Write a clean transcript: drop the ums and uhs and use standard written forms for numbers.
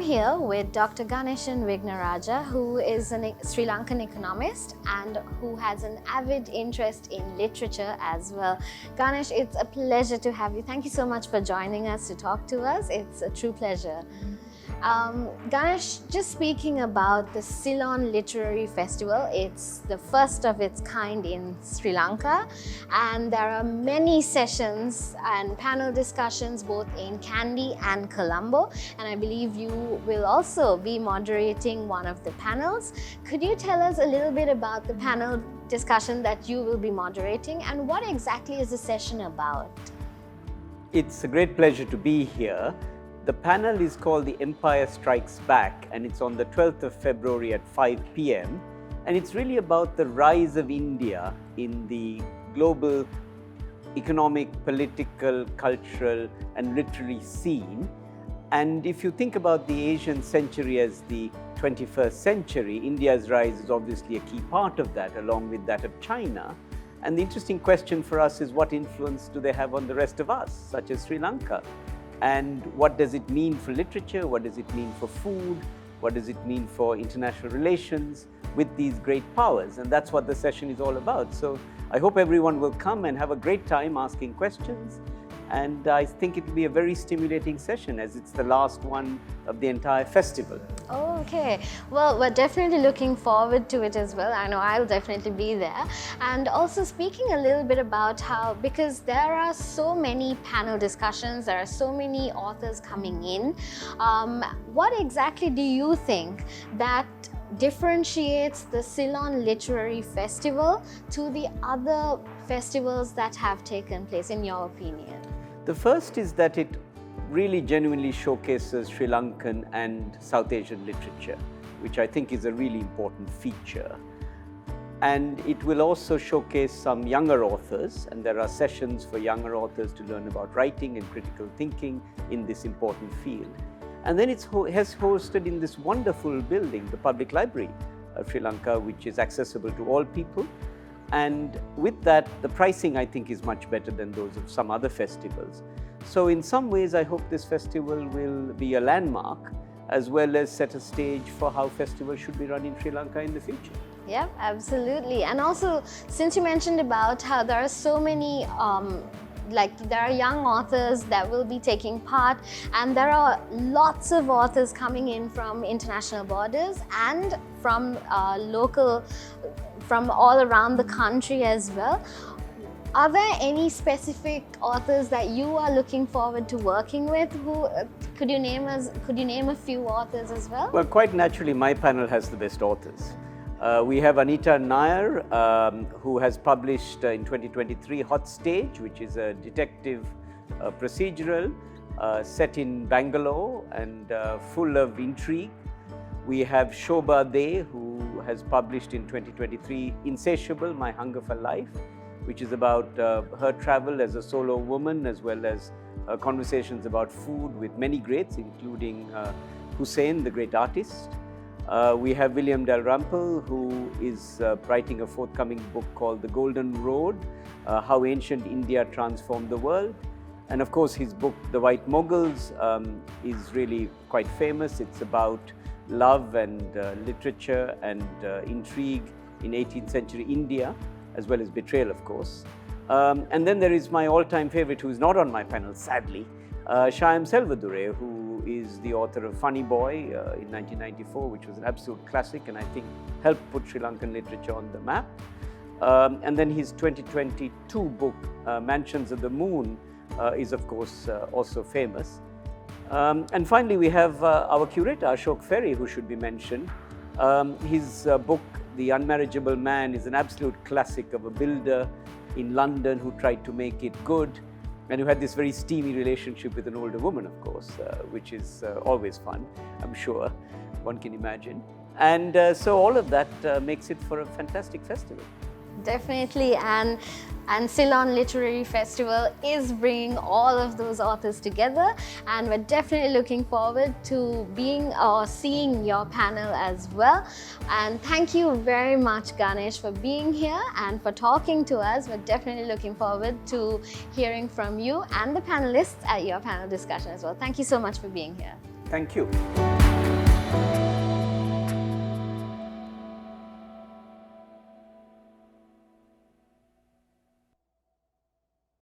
here with Dr. Ganeshan Wignaraja, who is a Sri Lankan economist and who has an avid interest in literature as well. Ganesh, it's a pleasure to have you. Thank you so much for joining us to talk to us. It's a true pleasure. Ganesh, just speaking about the Ceylon Literary Festival, it's the first of its kind in Sri Lanka, and there are many sessions and panel discussions both in Kandy and Colombo, and I believe you will also be moderating one of the panels. Could you tell us a little bit about the panel discussion that you will be moderating, and what exactly is the session about? It's a great pleasure to be here. The panel is called The Empire Strikes Back, and it's on the 12th of February at 5 p.m. And it's really about the rise of India in the global economic, political, cultural, and literary scene. And if you think about the Asian century as the 21st century, India's rise is obviously a key part of that, along with that of China. And the interesting question for us is, what influence do they have on the rest of us, such as Sri Lanka? And what does it mean for literature? What does it mean for food? What does it mean for international relations with these great powers? And that's what the session is all about. So I hope everyone will come and have a great time asking questions. And I think it will be a very stimulating session, as it's the last one of the entire festival. Oh, okay. Well, we're definitely looking forward to it as well. I know I'll definitely be there. And also speaking a little bit about how, because there are so many panel discussions, there are so many authors coming in, what exactly do you think that differentiates the Ceylon Literary Festival to the other festivals that have taken place, in your opinion? The first is that it really genuinely showcases Sri Lankan and South Asian literature, which I think is a really important feature. And it will also showcase some younger authors, and there are sessions for younger authors to learn about writing and critical thinking in this important field. And then it has hosted in this wonderful building, the Public Library of Sri Lanka, which is accessible to all people. And with that, the pricing, I think, is much better than those of some other festivals. So in some ways, I hope this festival will be a landmark, as well as set a stage for how festivals should be run in Sri Lanka in the future. Yeah, absolutely. And also, since you mentioned about how there are so many there are young authors that will be taking part, and there are lots of authors coming in from international borders and from from all around the country as well. Are there any specific authors that you are looking forward to working with? Could you name a few authors as well? Well, quite naturally, my panel has the best authors. We have Anita Nair, who has published in 2023 Hot Stage, which is a detective procedural set in Bangalore and full of intrigue. We have Shobha De, who has published in 2023 Insatiable, My Hunger for Life, which is about her travel as a solo woman, as well as conversations about food with many greats, including Hussein, the great artist. We have William Dalrymple, who is writing a forthcoming book called The Golden Road, How Ancient India Transformed the World. And of course, his book, The White Mughals, is really quite famous. It's about love and literature and intrigue in 18th century India, as well as betrayal, of course. And then there is my all-time favorite, who is not on my panel, sadly, Shyam Selvadurai, who is the author of Funny Boy in 1994, which was an absolute classic, and I think helped put Sri Lankan literature on the map. And then his 2022 book, Mansions of the Moon, is of course also famous. And finally, we have our curator, Ashok Ferry, who should be mentioned. His book, The Unmarriageable Man, is an absolute classic of a builder in London who tried to make it good, and who had this very steamy relationship with an older woman, of course, which is always fun, I'm sure, one can imagine. And so all of that makes it for a fantastic festival. Definitely, and Ceylon Literary Festival is bringing all of those authors together, and we're definitely looking forward to being or seeing your panel as well. And thank you very much, Ganesh, for being here and for talking to us. We're definitely looking forward to hearing from you and the panelists at your panel discussion as well. Thank you so much for being here. Thank you. you.